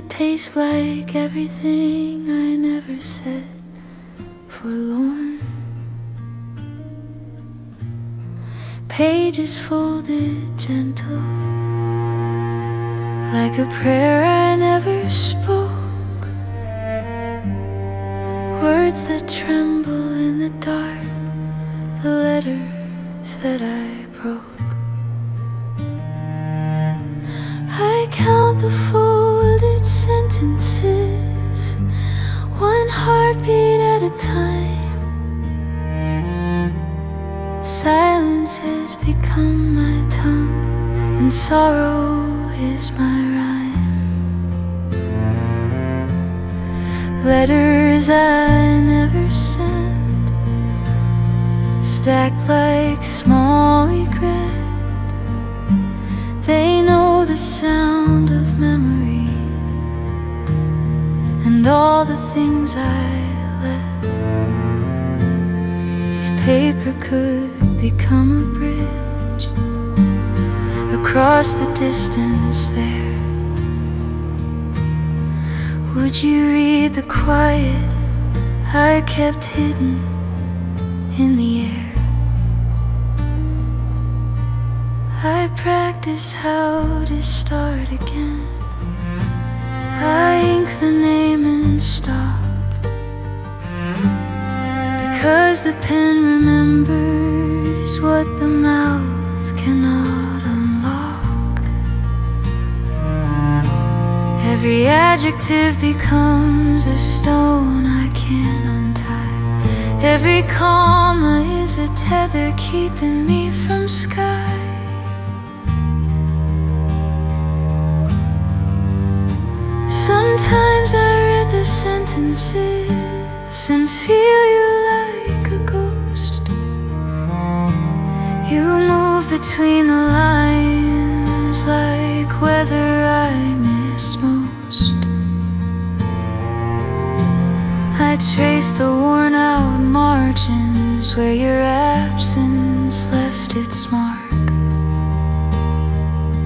that tastes like everything I never said. Forlorn pages folded gentle, like a prayer I never spoke. Words that tremble in the dark, the letters that I broke. I count the folded sentences, one heartbeat at a time. Silence has become my tongue, and sorrow is my rhyme. Letters I never sent, stacked like small regret. They know the sound of memory and all the things I let. If paper could become a bridge across the distance there, would you read the quiet I kept hidden in the air? I practice how to start again. I ink the name and stop, because the pen remembers what the mouth cannot unlock. Every adjective becomes a stone I can't untie. Every comma is a tether keeping me from sky. Sometimes I read the sentences and feel you like a ghost. You move between the lines like weather I miss most. I trace the worn out margins where your absence left its mark.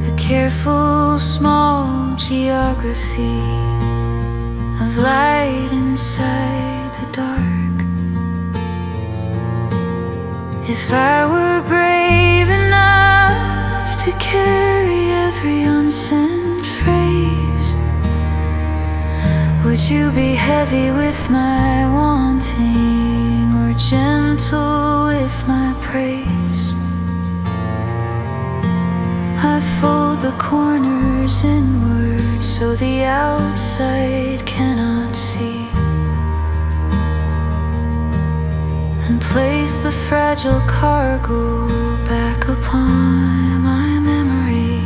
A careful small geography of light inside the dark. If I were brave enough to carry every unsent phrase, would you be heavy with my wanting or gentle with my praise? I fold the corners inward so the outside cannot see, and place the fragile cargo back upon my memory.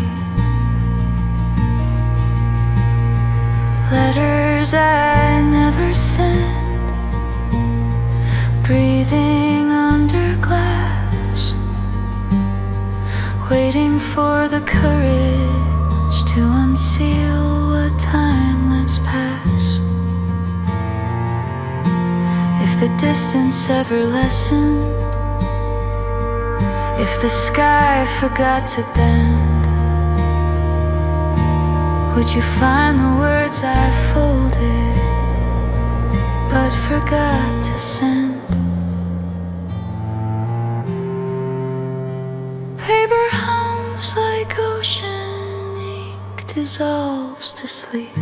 Letters I never sent, breathing under glass, waiting for the courage to unseal what time lets pass. If the distance ever lessened, if the sky forgot to bend, would you find the words I folded but forgot to send? Paper hums like ocean, ink dissolves to sleep.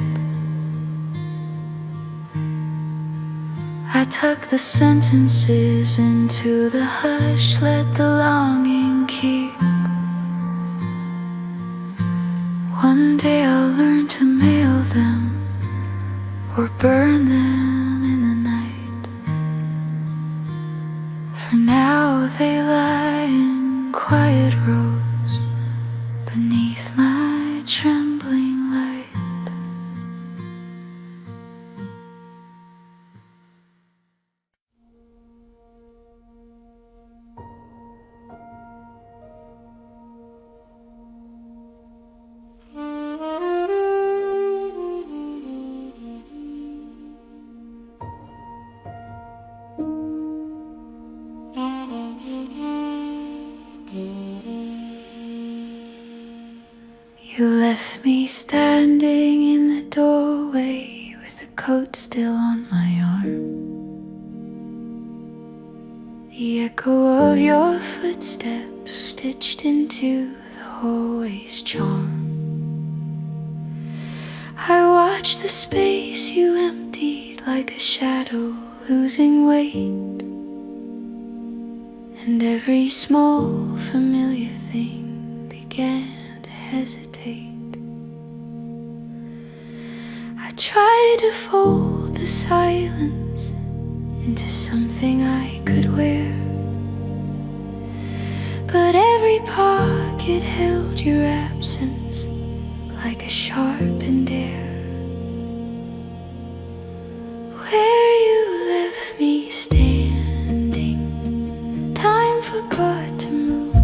I tuck the sentences into the hush, let the longing keep. One day I'll learn to mail them or burn them in the night. For now they lie in quiet rows beneath my trembling light. You left me standing in the doorway with the coat still on my arm. The echo of your footsteps stitched into the hallway's charm. I watched the space you emptied like a shadow losing weight, and every small familiar thing began to hesitate. I tried to fold the silence into something I could wear, but every pocket held your absence like a sharpened air. Where you left me standing, time forgot to move.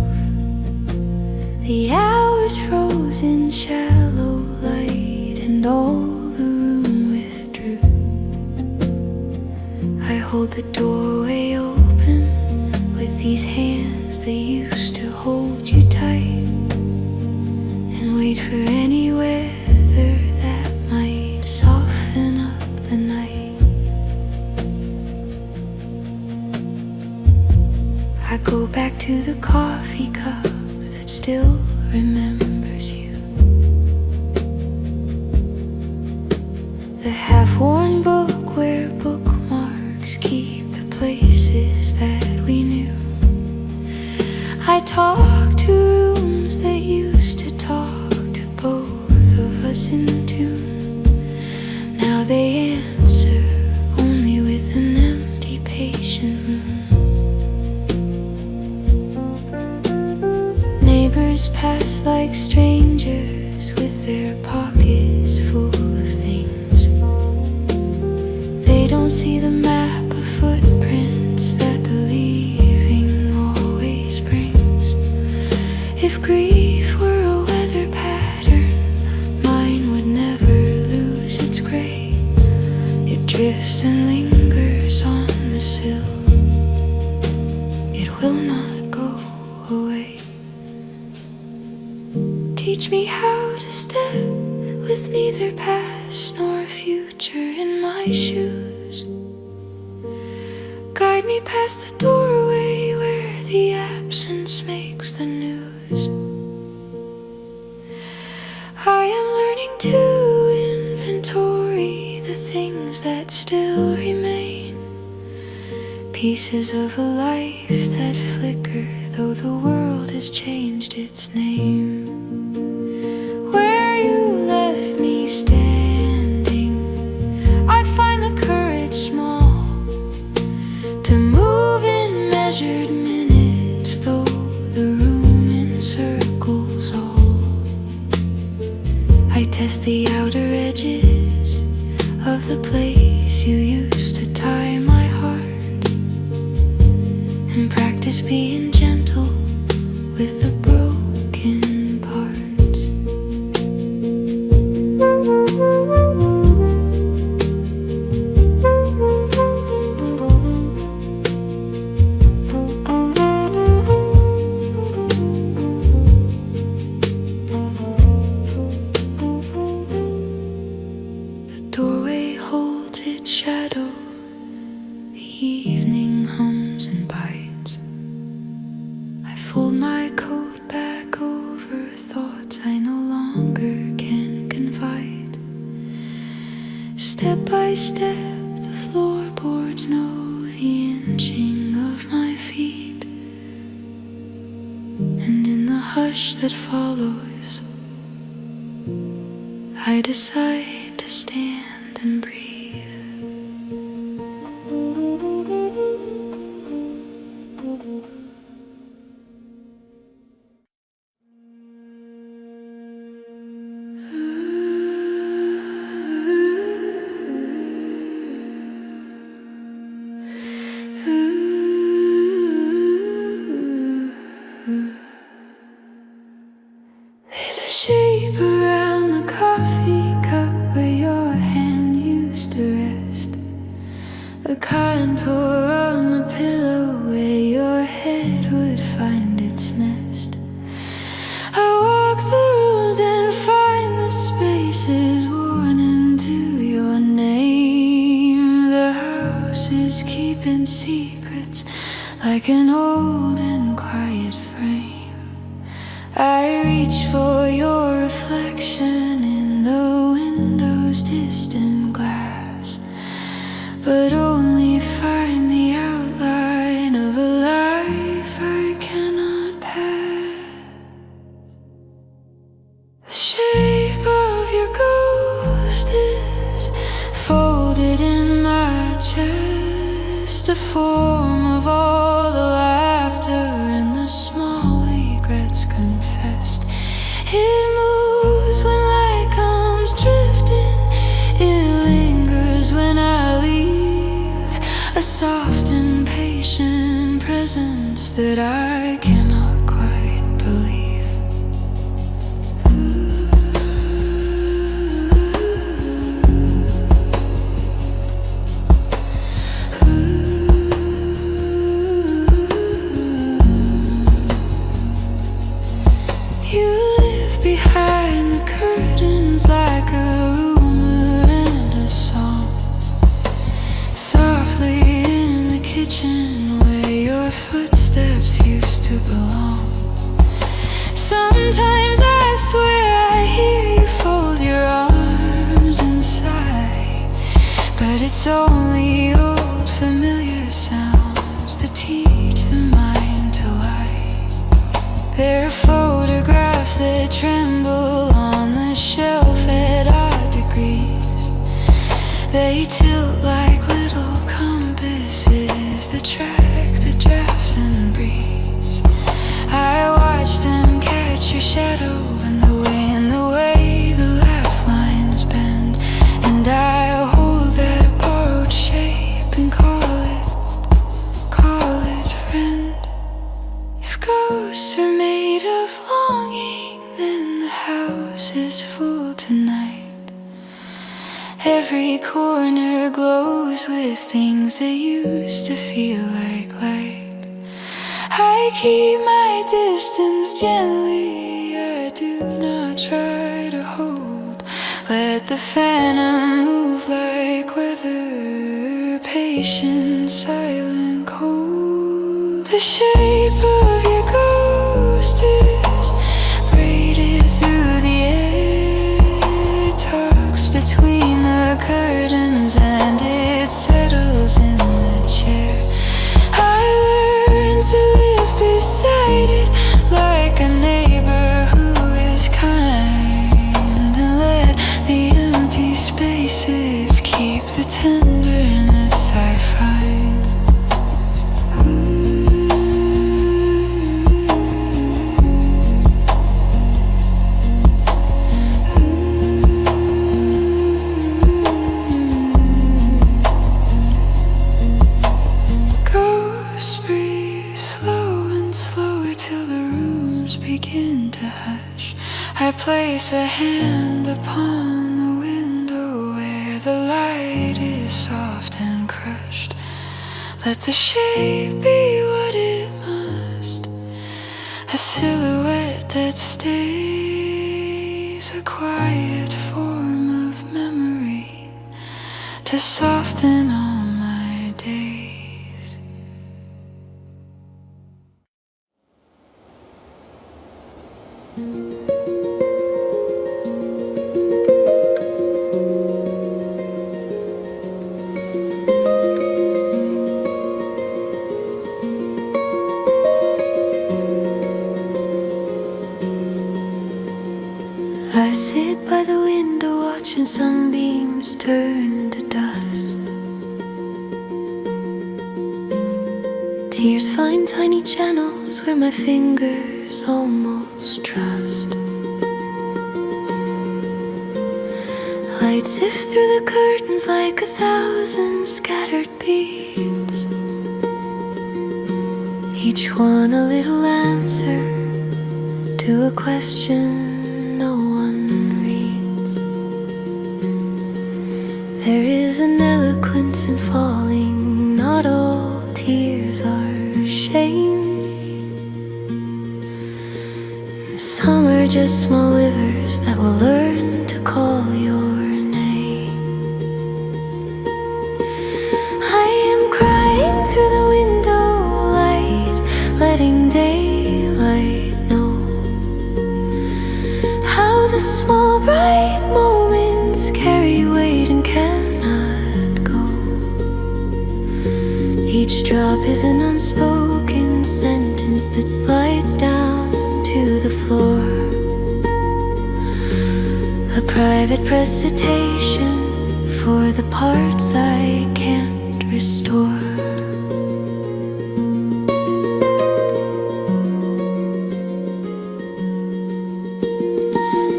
The hours froze in shallow light, and all the room withdrew. I hold the doorway open with these hands that used to hold you tight, and wait for any weather that might soften up the night. I go back to the coffee cup that still remembers you, the half-worn book where bookmarks keep the places that we knew. I talk to rooms that used to talk to both of us in tune. Now they answer only with an empty patient room. Neighbors pass like strangers with their pockets full of things. They don't see the map of footprints that the leaving always brings. If grief were a weather pattern, mine would never lose its gray. It drifts and lingers on the sill. It will not go away. Teach me how to step with neither past nor future in my shoes. Guide me past the doorway where the absence makes the news. I am learning to inventory the things that still remain, pieces of a life that flicker though the world has changed its name. Where you left me standing, I find the courage small to move in measured minutes, though the room encircles all. I test the outer edges of the place you used to tie my heart, and practice being gentle with the broken parts. The doorway holds its shadow, the evening hums and bites. I fold my coat back over thoughts I no longer can confide. Step by step, the floorboards know the inching of my feet, and in the hush that follows, I decide to stand and breathe. There's a shape around the coffee cup where your hand used to rest, a contour on the pillow where your head would find its nest. I walk the rooms and find like an old and quiet frame. I reach for your reflection in the window's distant glass, but only find the outline of a life I cannot pass. The shape of your ghost is folded in my chest, a form of all the laughter and the small regrets confessed. It moves when light comes drifting, it lingers when I leave, a soft and patient presence that I cannot quite believe. You live behind the curtains like a rumor and a song, softly in the kitchen where your footsteps used to belong. Sometimes I swear I hear you fold your arms and sigh, but it's only old familiar sounds that teach the mind to lie. There are photographs that tremble on the shelf at odd degrees. They tilt like little compasses that track the drafts and breeze. I watch them catch your shadow and the way the laugh lines bend, and I hold that borrowed shape and call it friend. If ghosts are made of longing, then the house is full tonight. Every corner glows with things that used to feel like light. I keep my distance gently, I do not try to hold. Let the phantom move like weather, patient, silent, cold. The shape of your ghost is braided through the air, it tucks between the curtains and it settles in the chair. I learned to live beside it like a neighbor who is kind, and let the empty spaces keep the tenderness I find. Begin to hush. I place a hand upon the window where the light is soft and crushed. Let the shape be what it must, a silhouette that stays, a quiet form of memory to soften all my days. I sit by the window watching sunbeams turn to dust. Tears find tiny channels where my fingers almost trust. Light sifts through the curtains like 1,000 scattered beads, each one a little answer to a question no one reads. There is an eloquence in falling, not all tears are shame. Some are just small livers that will learn to call your name. I am crying through the window like the small bright moments carry weight and cannot go. Each drop is an unspoken sentence that slides down to the floor, a private recitation for the parts I can't restore.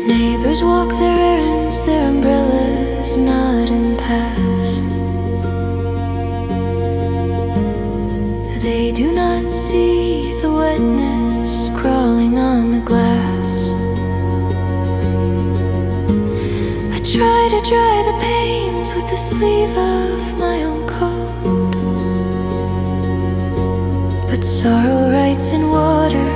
Neighbors walk their errands, their umbrellas nod and pass. They do not see the wetness crawling on the glass. I try to dry the pains with the sleeve of my own coat, but sorrow writes in water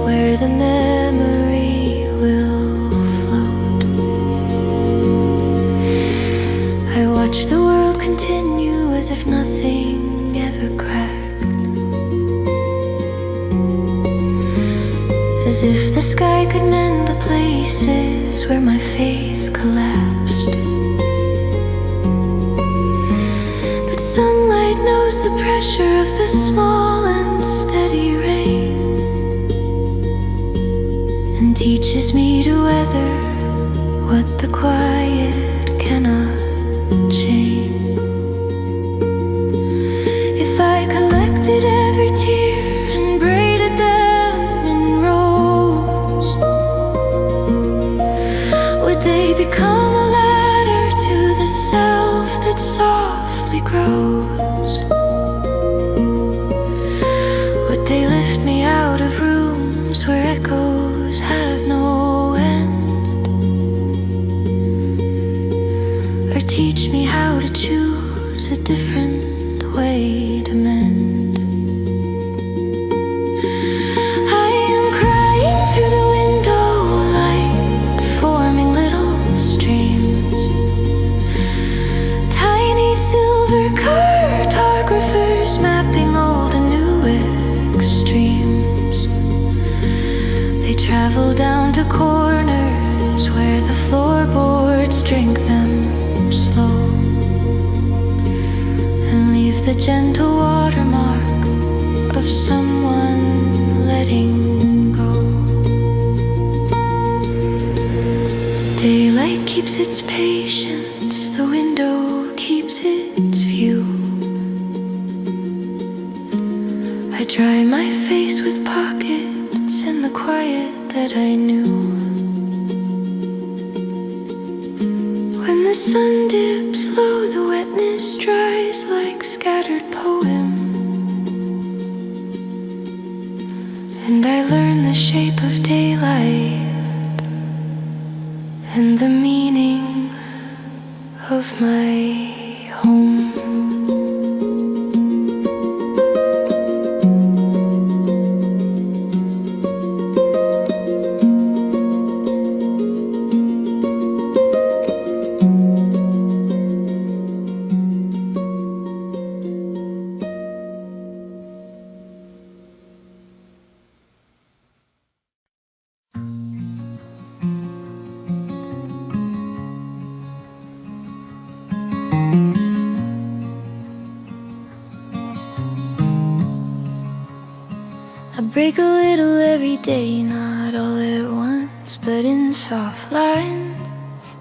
where the memory will float. I watch the world continue as if nothing ever cracked, as if the sky could mend the places where my faith collapsed. But sunlight knows the pressure of the small and steady rain, and teaches me to weather what the quiet cannot change. If I collected every tear and braided them in rows, would they become a ladder to the self that softly grows? Would they lift me out of rooms where echoes have no end, or teach me how to choose a different way to mend? I am crying through the window light, forming little streams, tiny silver cartographers mapping old and new extremes. They travel down to corners where the floorboards drink them slow, and leave the gentle watermark of someone letting go. Daylight keeps its patience, the window keeps its view. I dry my face with pockets in the quiet that I knew. When the sun dips low, the wetness dries like scattered poem, and I learn the shape of daylight and the meaning of my home. I break a little every day, not all at once, but in soft lines,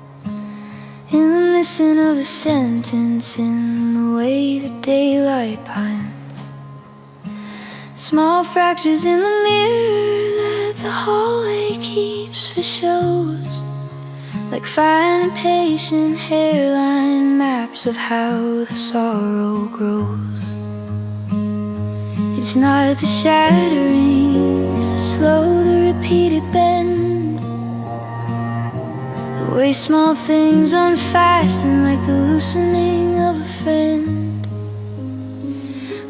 in the missing of a sentence, in the way that daylight pines. Small fractures in the mirror that the hallway keeps for shows, like fine patient hairline maps of how the sorrow grows. It's not the shattering, it's the slow, the repeated bend, the way small things unfasten like the loosening of a friend.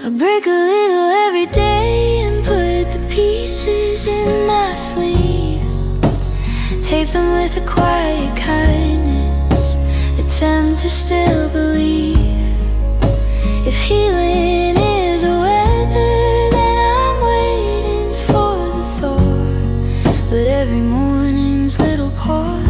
I break a little every day and put the pieces in my sleeve, tape them with a quiet kindness, attempt to still believe. If healing is a weather, then I'm waiting for the thaw. But every morning's little pause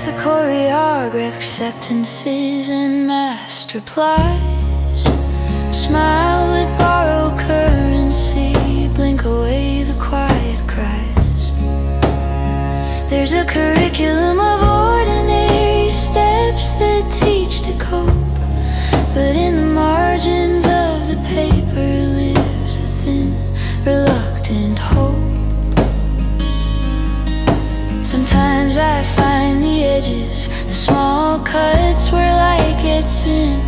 the choreographed acceptances and masked replies. Smile with borrowed currency, blink away the quiet cries. There's a curriculum of ordinary steps that teach to cope, but in the margins of the paper lives a thin, reluctant hope. Sometimes I find the edges, the small cuts where light gets in,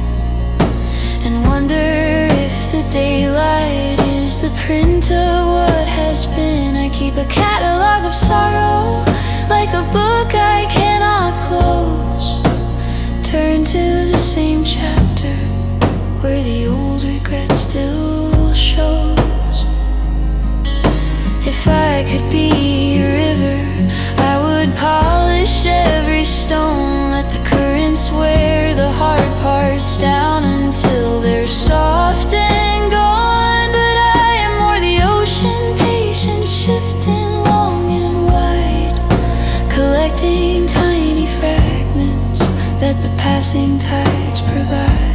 and wonder if the daylight is the print of what has been. I keep a catalog of sorrow, like a book I cannot close. Turn to the same chapter, where the old regret still shows. If I could be a river, I would polish every stone, let the currents wear the hard parts down until they're soft and gone. But I am more the ocean, patient, shifting long and wide, collecting tiny fragments that the passing tides provide.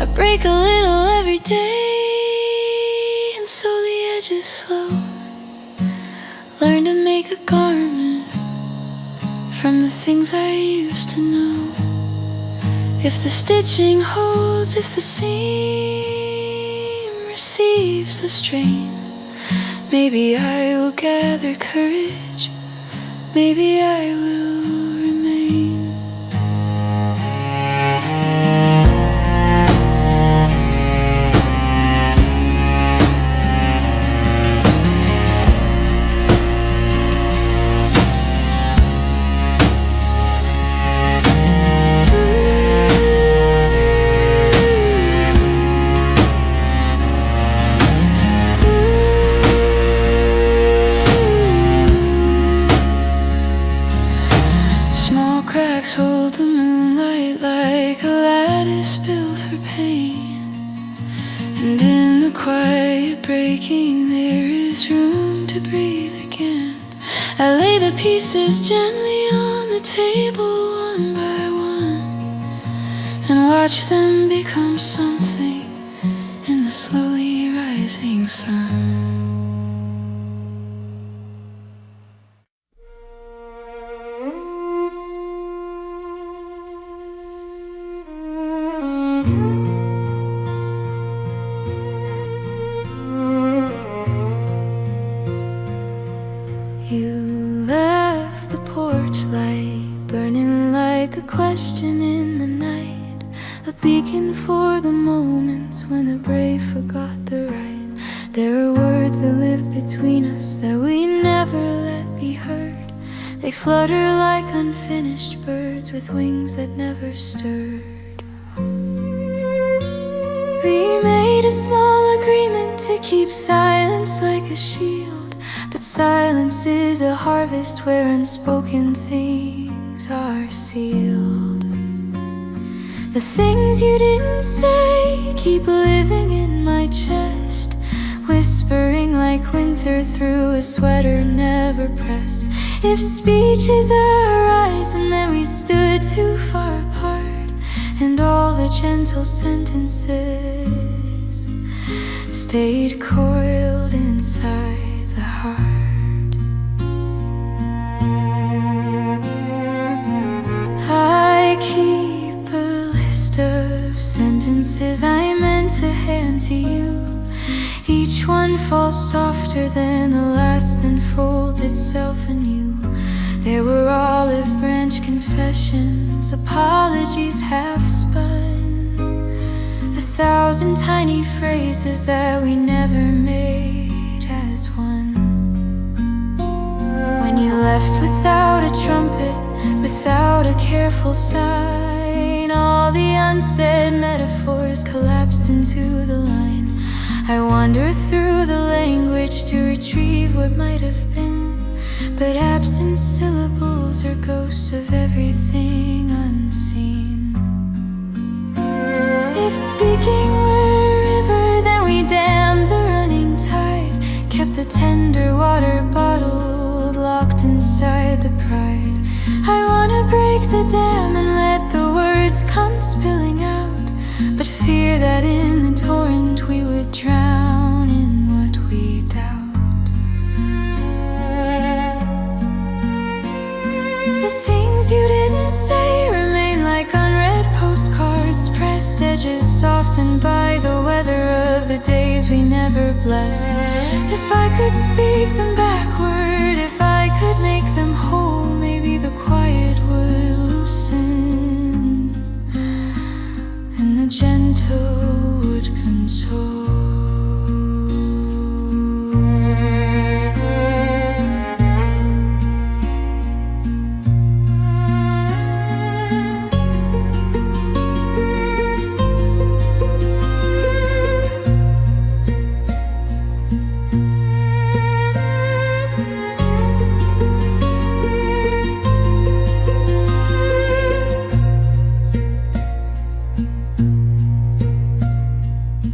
I break a little every day, and so the edges slow. Learn to make a garment from the things I used to know. If the stitching holds, if the seam receives the strain, maybe I will gather courage, maybe I will remain. Cracks hold the moonlight like a lattice built for pain, and in the quiet breaking there is room to breathe again. I lay the pieces gently on the table one by one, and watch them become something in the slowly rising sun. You left the porch light burning like a question in the night, a beacon for the moments when the brave forgot the right. There are words that live between us that we never let be heard. They flutter like unfinished birds with wings that never stirred. We made a small agreement to keep silence like a shield, but silence is a harvest where unspoken things are sealed. The things you didn't say keep living in my chest, whispering like winter through a sweater never pressed. If speech is a horizon, then we stood too far apart, and all the gentle sentences stayed coiled inside the heart. I keep a list of sentences I meant to hand to you. Each one falls softer than the last, then folds itself anew. There were olive branch confessions, apologies half spun, 1,000 tiny phrases that we never made as one. When you left without a trumpet, without a careful sign, all the unsaid metaphors collapsed into the line. I wandered through the language to retrieve what might have been, but absent syllables are ghosts of everything unseen. If speaking were a river, then we dammed the running tide, kept the tender water bottle skies we never blessed. If I could speak them backward, if I could make them whole, maybe the quiet would loosen and the gentle would console.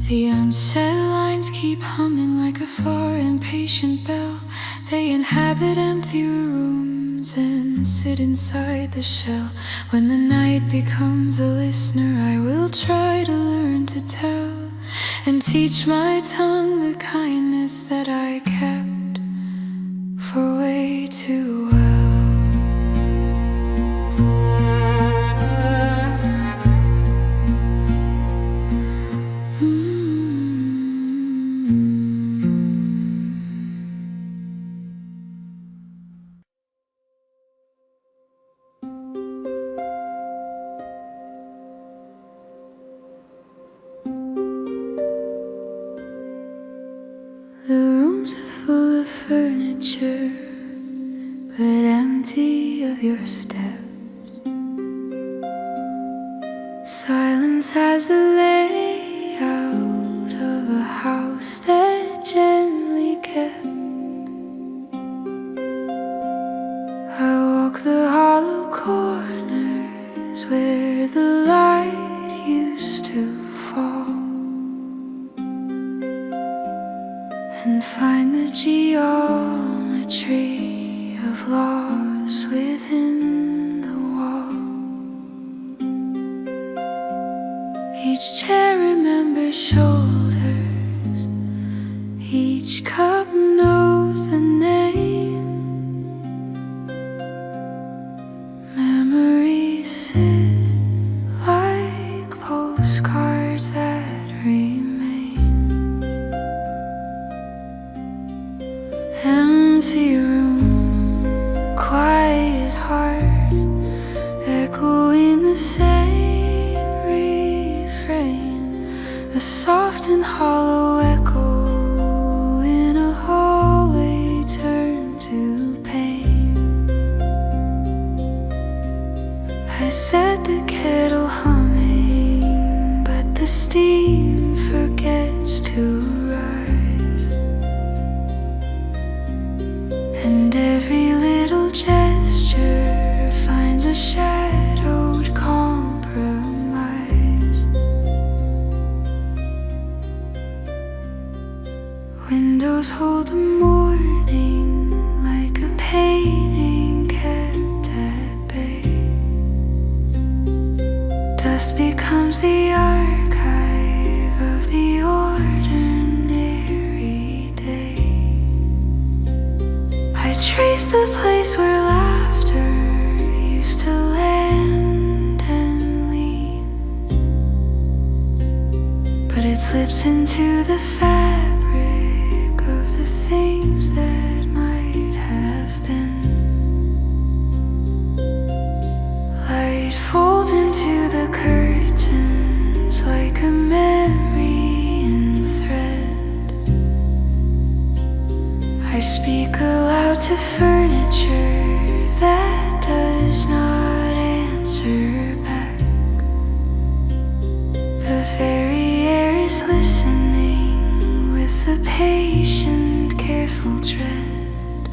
The unsaid lines keep humming like a far impatient bell. They inhabit empty rooms and sit inside the shell. When the night becomes a listener, I will try to learn to tell and teach my tongue the kindness that I kept for way too well. The rooms are full of furniture, but empty of your steps. Silence has the layout of a house that gently kept. I walk the hollow corners where the light used to fall, and find the geometry of loss within the wall. Each chair remembers shoulders, each cup knows the name. Memories sit like postcards that remain. Empty room, quiet heart, echoing the same refrain. A soft and hollow echo in a hallway turned to pain. I set the kettle humming, but the steam forgets to rise, and every little gesture finds a shadowed compromise. Windows hold the morning like a painting kept at bay. Dust becomes the archive of the ordinary day. I trace the place where laughter used to land and lean, but it slips into the fabric of the things that might have been. Light folds into the curtains like a memory in thread. I speak aloud to furniture that does not answer back. The very air is listening with a patient, careful dread,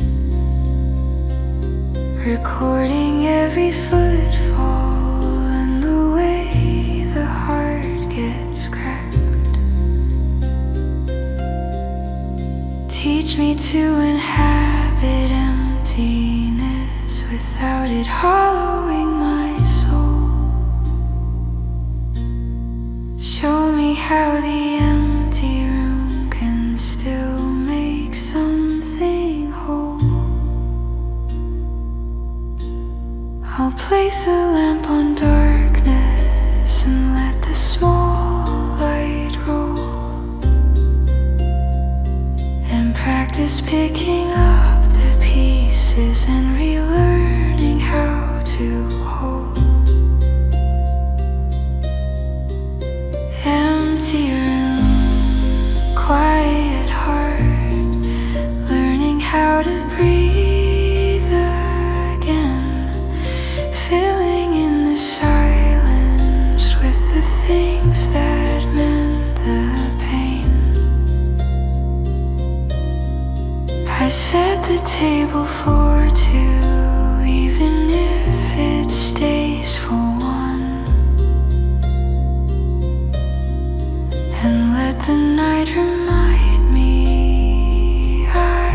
recording every footfall and the way the heart gets cracked. Teach me to inhabit emptiness without it hollowing my soul. Show me how the empty room can still make something whole. I'll place a lamp on darkness and let the small light roll. just picking up the pieces and relearning how to hold. Empty room, quiet heart, learning how to breathe again, filling in the silence with the things that mend the pain. I set the table for two, even if it stays for one, and let the night remind me I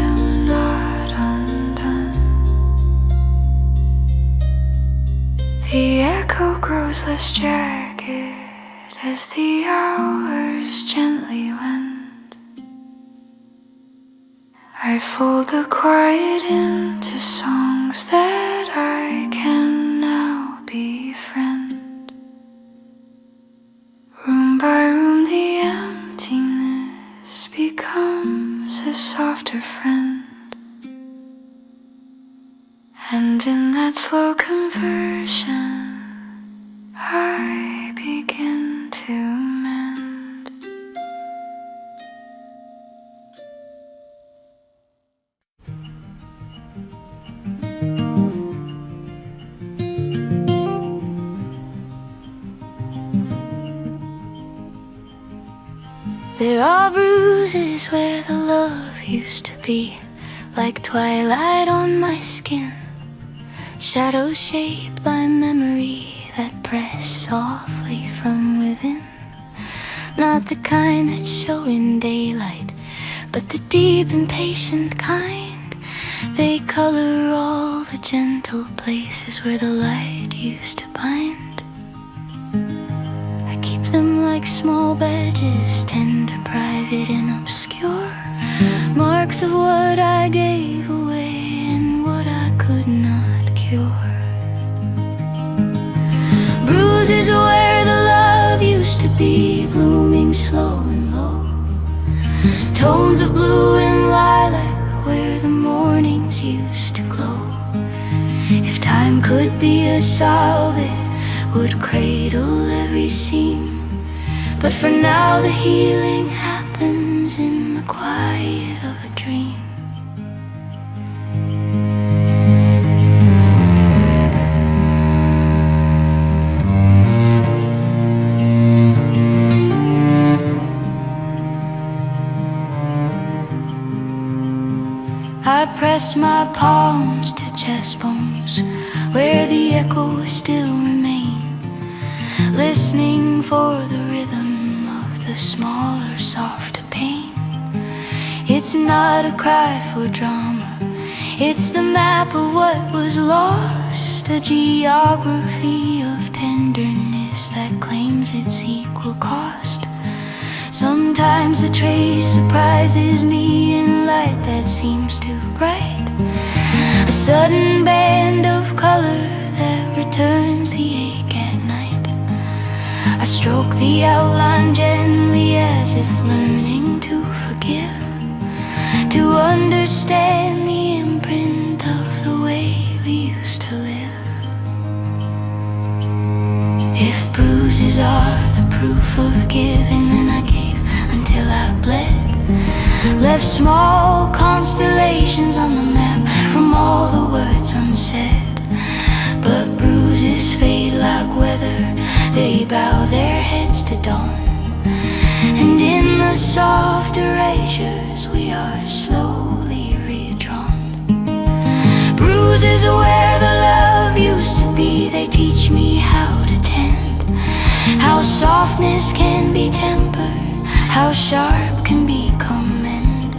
am not undone. The echo grows less jagged as the hours gently wend. I fold the quiet into songs that I can now befriend. Room by room the emptiness becomes a softer friend, and in that slow conversion I begin to mend. There are bruises where the love used to be, like twilight on my skin, shadows shaped by memory that press softly from within. Not the kind that show in daylight, but the deep and patient kind. They color all the gentle places where the light used to bind. I keep them like small badges, tender, private and obscure, marks of what I gave away and what I could not cure. Bruises where the love used to be, blooming slow and low, tones of blue and lilac where the mornings used to glow. If time could be a salve, it would cradle every seam, but for now the healing happens in the quiet of a dream. I press my palms to chest bones where the echoes still remain, listening for the rhythm of the smaller, softer pain. It's not a cry for drama, it's the map of what was lost, a geography of tenderness that claims its equal cost. Sometimes a trace surprises me in light that seems too bright, a sudden band of color that returns the ache at night. I stroke the outline gently as if learning to forgive, to understand the imprint of the way we used to live. If bruises are the proof of giving, then I gave until I bled, left small constellations on the map from all the words unsaid. But bruises fade like weather, they bow their heads to dawn, and in the soft erasures we are slowly redrawn. Bruises where the love used to be, they teach me how to tend, how softness can be tempered, how sharp can become end.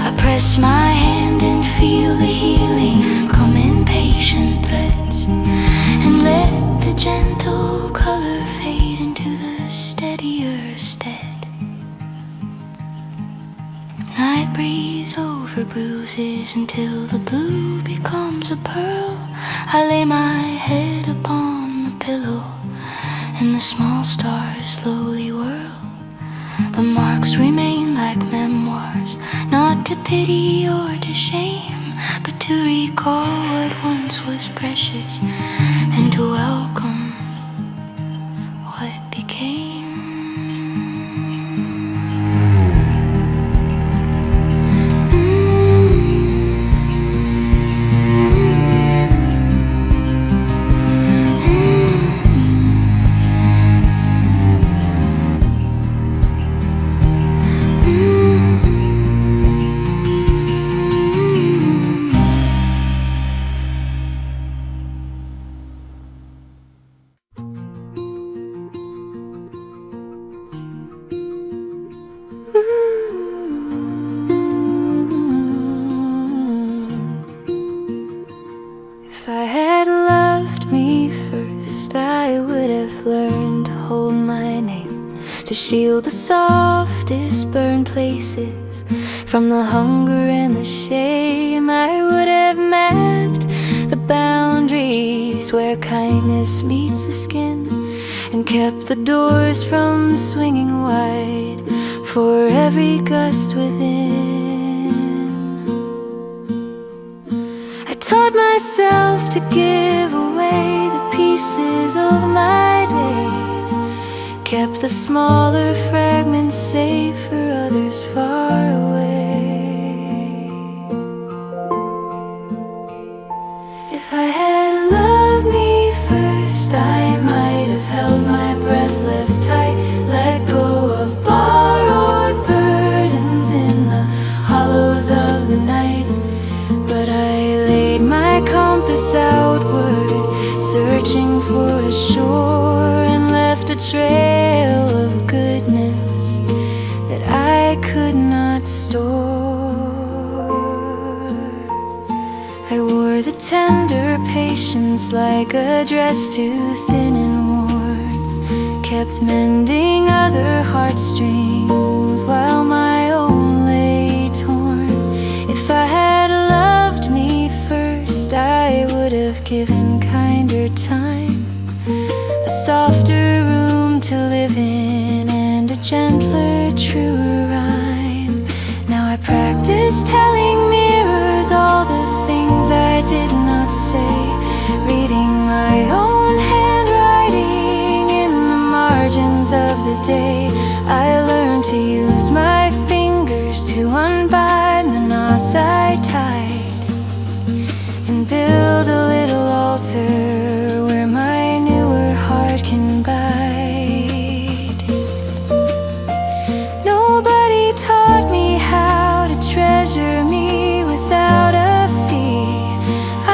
I press my hand and feel the healing come in patient threads, and let the gentle color fade into the steadier stead. Night breeze over bruises until the blue becomes a pearl. I lay my head upon the pillow and the small stars slowly whirl. The marks remain like memoirs, not to pity or to shame, but to recall what once was precious and to welcome what became. If I had loved me first, I would have learned to hold my name, to shield the softest burned places from the hunger and the shame. I would have mapped the boundaries where kindness meets the skin, and kept the doors from swinging wide for every gust within. I taught myself to give away the pieces of my day, kept the smaller fragments safe for others far away. If I had loved me first, I might have held my breath less tight, let go of borrowed burdens in the hollows of the night. But I laid my compass outward, searching for a shore, and left a trail of goodness that I could not store. I wore the tender patience like a dress too thin and worn, kept mending other heartstrings while my own lay torn. If I had loved me first, I would have given kinder time, a softer room to live in, and a gentler, truer rhyme. Now I practice telling mirrors all the things I did not say, reading my own handwriting in the margins of the day. I learned to use my fingers to unbind the knots I tied, and build a little altar where my newer heart can bide. Nobody taught me how to treasure me without a fee.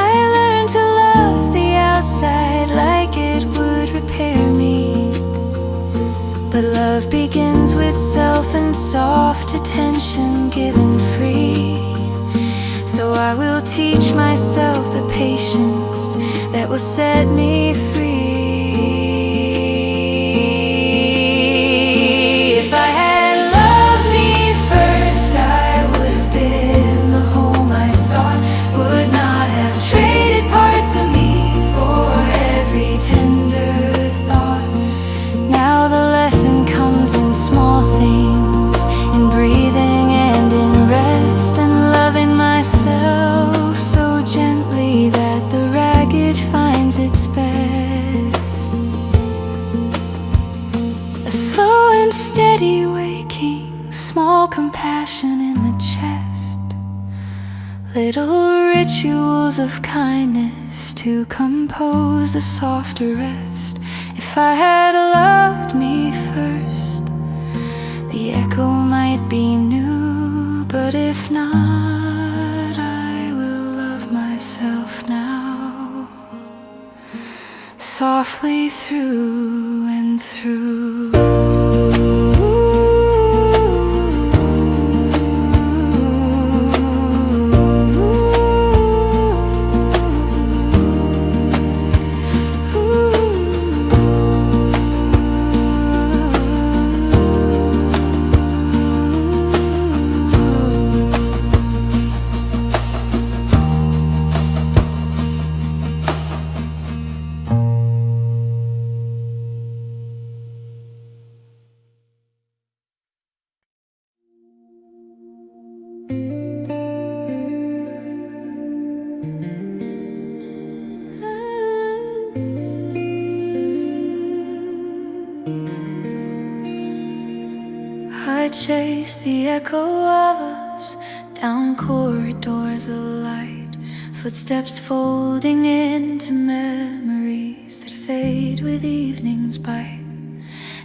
I learned to love the outside like it would repair me, but love begins with self and soft attention given free. So I will teach myself the patience that will set me free. If I had loved me first, I would have been the home I sought, would not have traded parts of me for every tender thought. Now the lesson comes in small things, in breathing and in rest, and loving myself so gently that the ragged finds its best. A slow and steady waking, small compassion in the chest, little rituals of kindness to compose the softer rest. If I had loved me first, the echo might be new, but if not, I will love myself now, softly through and through. I chase the echo of us down corridors of light, footsteps folding into memories that fade with evening's bite.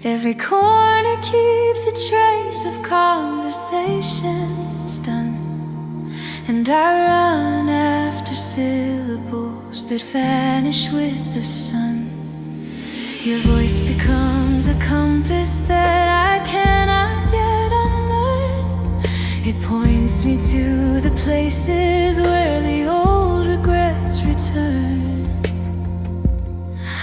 Every corner keeps a trace of conversations done, and I run after syllables that vanish with the sun. Your voice becomes a compass that I cannot yet unlearn. It points me to the places where the old regrets return.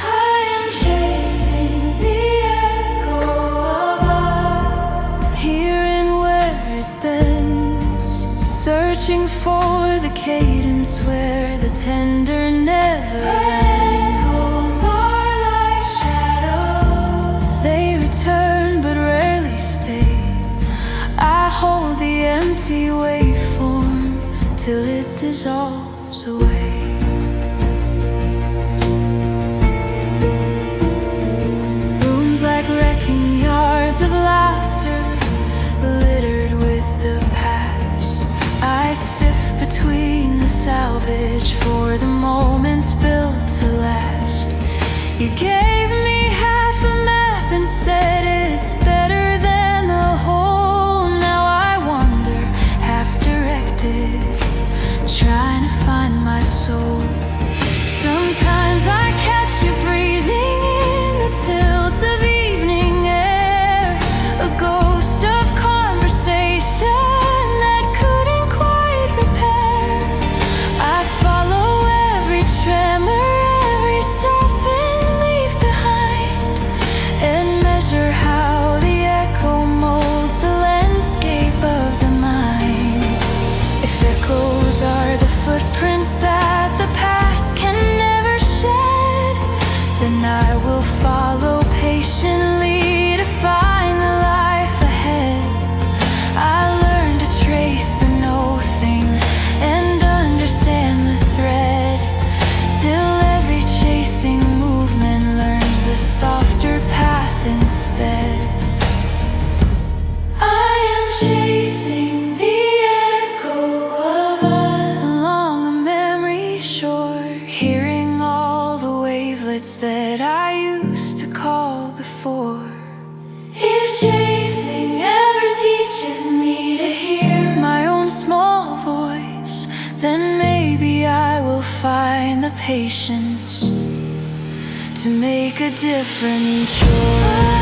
I am chasing the echo of us, hearing where it bends, searching for the cadence where the tender never ends. Echoes are like shadows, they return but rarely stay. I hold the empty waveform till it dissolves away. Rooms like wrecking yards of laughter, littered with the past. I sift between the salvage for the moments built to last. You gave me half a map and said it's better than the whole. Now I wander, half directed, trying to find my soul. Sometimes I catch you breathing in the tilt of evening air, a ghost of conversation that couldn't quite repair. I follow every tremor, every softened leaf behind, and measure how the echo molds the landscape of the mind. If echoes are the footprints that the past can never shed, then I will follow patiently to find the life ahead. I learn to trace the no-thing and understand the thread, till every chasing movement learns the softer path instead. I am chasing the echo of us along a memory shore, hearing all the wavelets that I used to call before. If chasing ever teaches me to hear my own small voice, then maybe I will find the patience to make a different choice.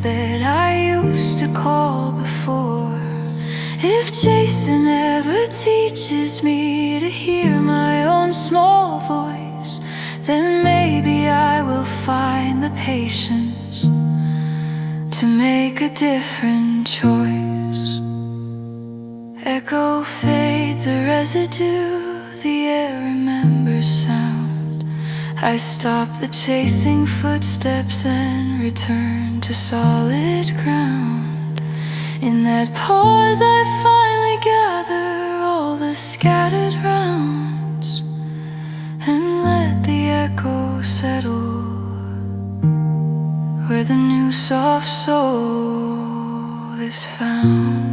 That I used to call before. If chasing ever teaches me to hear my own small voice, then maybe I will find the patience to make a different choice. Echo fades, a residue, the air remembers sound. I stop the chasing footsteps and return to solid ground. In that pause I finally gather all the scattered rounds and let the echo settle where the new soft soul is found.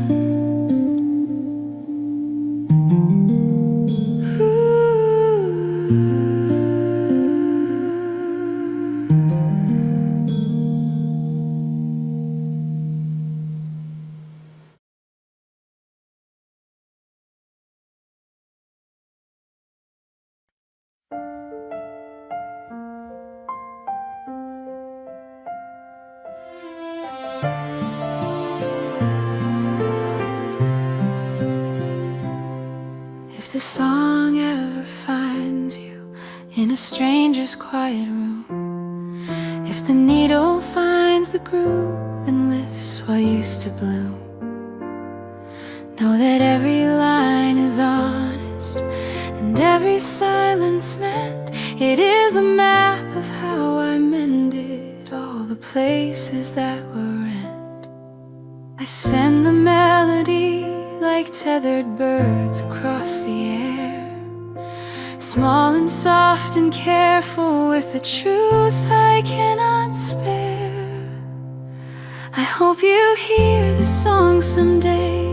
If the song ever finds you in a stranger's quiet room, if the needle finds finds the groove and lifts what used to bloom. Know that every line is honest and every silence meant. It is a map of how I mended all the places that were rent. I send the melody like tethered birds across the air, small and soft and careful with the truth I cannot spare. I hope you hear this song someday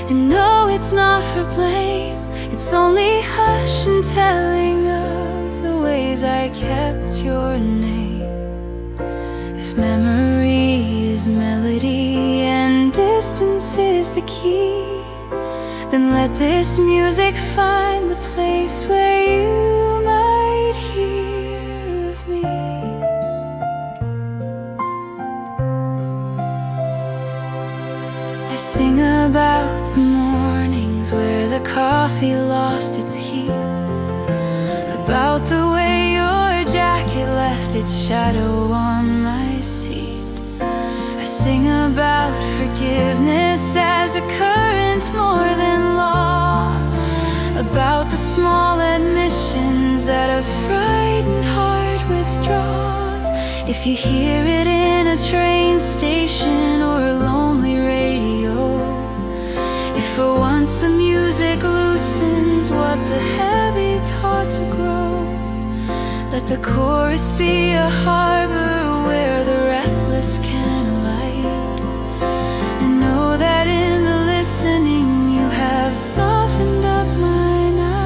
and know it's not for blame. It's only hush and telling of the ways I kept your name. If memory is melody and distance is the key, then let this music find the place where you might hear of me. I sing about the mornings where the coffee lost its heat, about the way your jacket left its shadow on my seat. I sing about forgiveness as a current more than law, about the small admissions that a frightened heart withdraws. If you hear it in a train station or a lonely radio, if for once the music loosens what the heavy taught to grow, let the chorus be a harbor where the restless can alight. And know that in the listening you have softened up my night.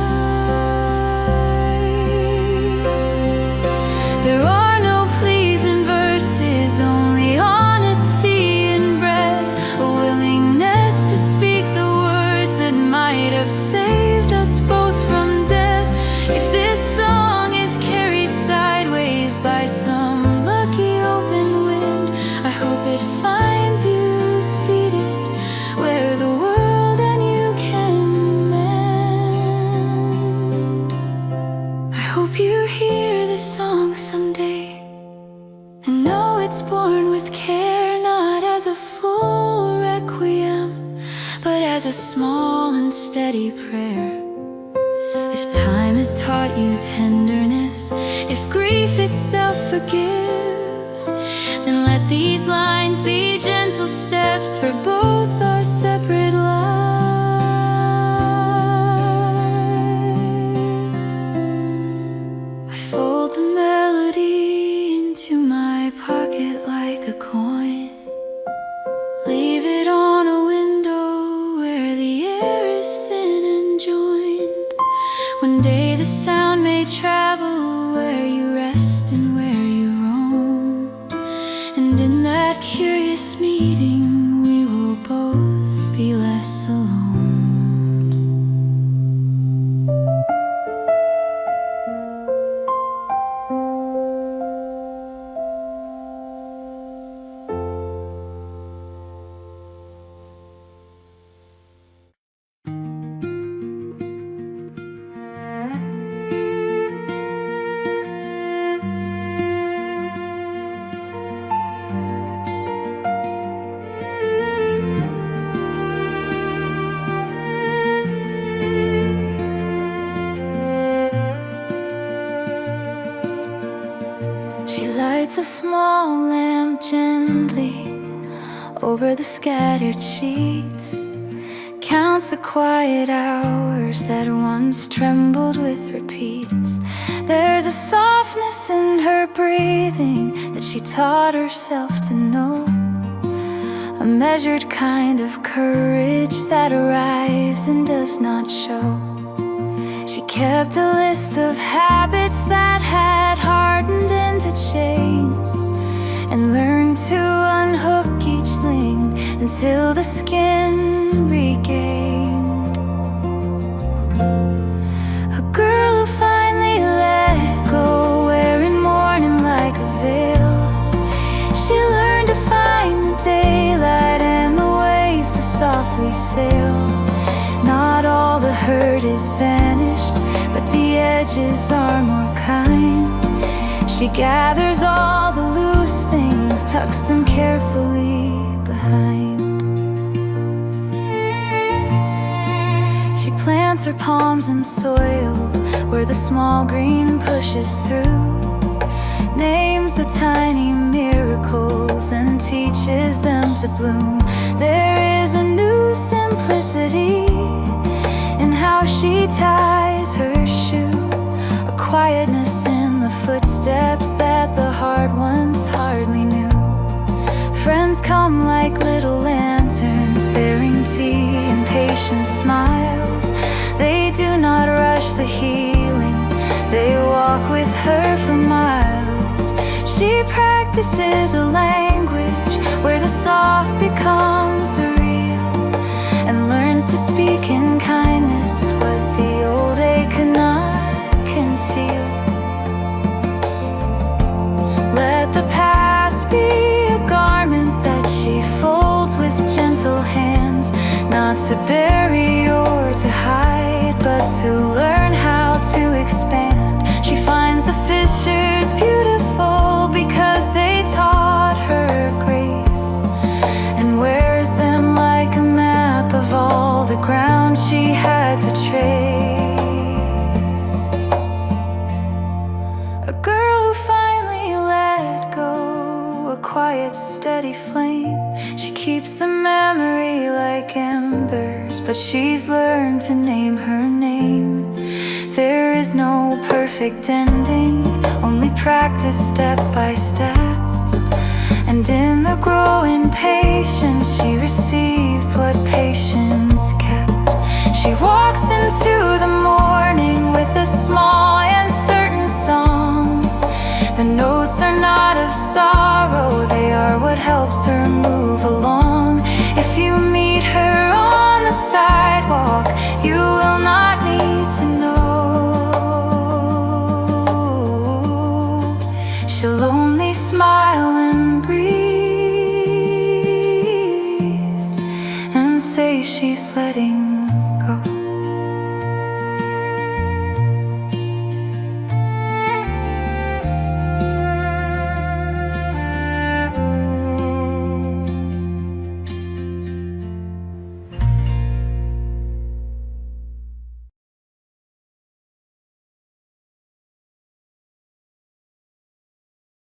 There are no pleas and verses, only honesty and breath, a willingness to speak the words that might have saved us both from death. If this song is carried sideways by some lucky open wind, I hope it finds you seated where the world and you can mend. I hope you hear this song someday and know it's born with care, not as a full requiem, but as a small and steady prayer. If time has taught you tenderness, if grief itself forgives, then let these lines be gentle steps for both our separate lives. I fold the melody into my pocket like a coin, leave it on a window where the air is thin and joined. One day the sound may travel where you rest and where you roam, and in that curious meeting we will both be less alone. She lights a small lamp gently over the scattered sheets, counts the quiet hours that once trembled with repeats. There's a softness in her breathing that she taught herself to know, a measured kind of courage that arrives and does not show. She kept a list of habits that had hardened into chains, and learned to unhook each link until the skin regained. A girl who finally let go, wearing mourning like a veil. She learned to find the daylight and the ways to softly sail. Not all the hurt is vanished, but the edges are more kind. She gathers all the loose things blossoms, tucks them carefully behind. She plants her palms in soil where the small green pushes through, names the tiny miracles and teaches them to bloom. There is a new simplicity in how she ties her shoe, a quietness in the footsteps that the heart once hardly knew. Friends come like little lanterns, bearing tea and patient smiles. They do not rush the healing, they walk with her for miles. She practices a language where the soft becomes the real, and learns to speak in kindness what the old age could not conceal. Let the past be a garment that she folds with gentle hands, not to bury or to hide, but to learn how to expand. She finds the fissures beautiful because they taught her grace, and wears them like a map of all the ground she had to trace. A girl who finally let go, a quiet, steady flame. She keeps the memory like embers, but she's learned to name her name. There is no perfect ending, only practice step by step. And in the growing patience, she receives what patience kept. She walks into the morning with a small and certain song. The notes are not of sorrow, they are what helps her move along. If you meet her on the sidewalk, you will not need to know. She'll only smile and breathe, and say she's letting